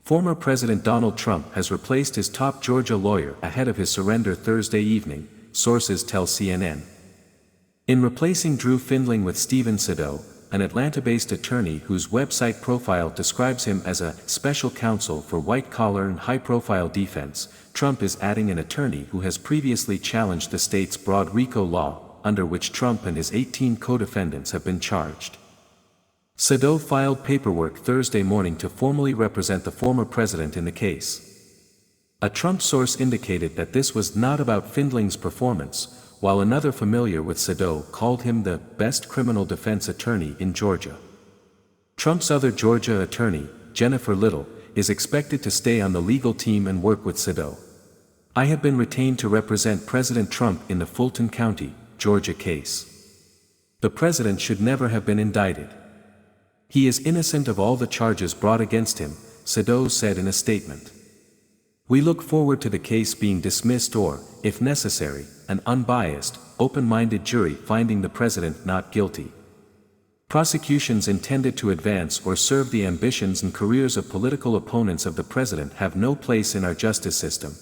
Former President Donald Trump has replaced his top Georgia lawyer ahead of his surrender Thursday evening, sources tell CNN. In replacing Drew Findling with Stephen Sado, an Atlanta-based attorney whose website profile describes him as a special counsel for white-collar and high-profile defense, Trump is adding an attorney who has previously challenged the state's broad RICO law, under which Trump and his 18 co-defendants have been charged. Sado filed paperwork Thursday morning to formally represent the former president in the case. A Trump source indicated that this was not about Findling's performance, while another familiar with Sado called him the best criminal defense attorney in Georgia. Trump's other Georgia attorney, Jennifer Little, is expected to stay on the legal team and work with Sado. "I have been retained to represent President Trump in the Fulton County, Georgia case. The president should never have been indicted. He is innocent of all the charges brought against him," Sado said in a statement. "We look forward to the case being dismissed or, if necessary, an unbiased, open-minded jury finding the president not guilty. Prosecutions intended to advance or serve the ambitions and careers of political opponents of the president have no place in our justice system."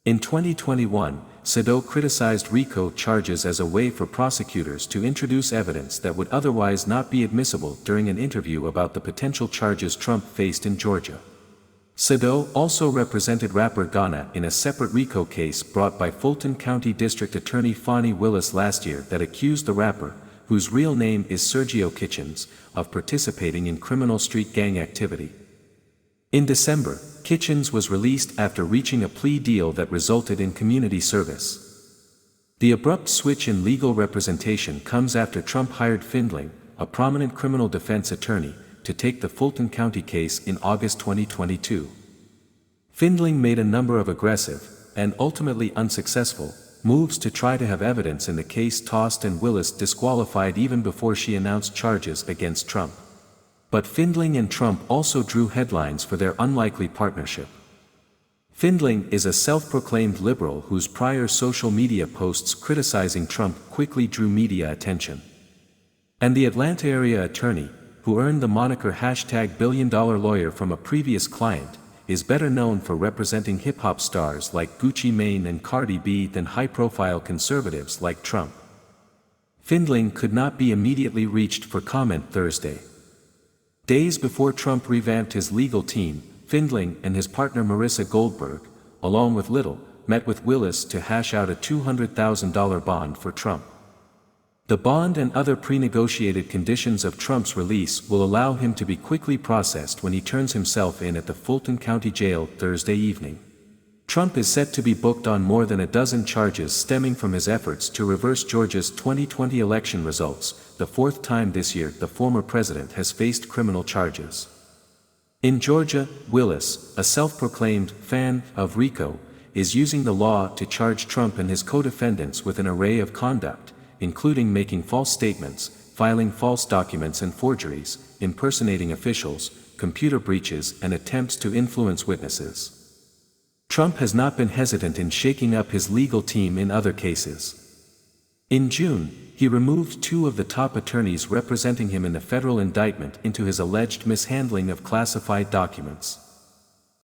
In 2021, Sado criticized RICO charges as a way for prosecutors to introduce evidence that would otherwise not be admissible during an interview about the potential charges Trump faced in Georgia. Sado also represented rapper Ghana in a separate RICO case brought by Fulton County District Attorney Fani Willis last year that accused the rapper, whose real name is Sergio Kitchens, of participating in criminal street gang activity. In December, Kitchens was released after reaching a plea deal that resulted in community service. The abrupt switch in legal representation comes after Trump hired Findling, a prominent criminal defense attorney, to take the Fulton County case in August 2022. Findling made a number of aggressive, and ultimately unsuccessful, moves to try to have evidence in the case tossed and Willis disqualified even before she announced charges against Trump. But Findling and Trump also drew headlines for their unlikely partnership. Findling is a self-proclaimed liberal whose prior social media posts criticizing Trump quickly drew media attention. And the Atlanta area attorney, who earned the moniker #billion-dollar lawyer from a previous client, is better known for representing hip-hop stars like Gucci Mane and Cardi B than high-profile conservatives like Trump. Findling could not be immediately reached for comment Thursday. Days before Trump revamped his legal team, Findling and his partner Marissa Goldberg, along with Little, met with Willis to hash out a $200,000 bond for Trump. The bond and other pre-negotiated conditions of Trump's release will allow him to be quickly processed when he turns himself in at the Fulton County Jail Thursday evening. Trump is set to be booked on more than a dozen charges stemming from his efforts to reverse Georgia's 2020 election results, the fourth time this year the former president has faced criminal charges. In Georgia, Willis, a self-proclaimed fan of RICO, is using the law to charge Trump and his co-defendants with an array of conduct, including making false statements, filing false documents and forgeries, impersonating officials, computer breaches and attempts to influence witnesses. Trump has not been hesitant in shaking up his legal team in other cases. In June, he removed two of the top attorneys representing him in the federal indictment into his alleged mishandling of classified documents.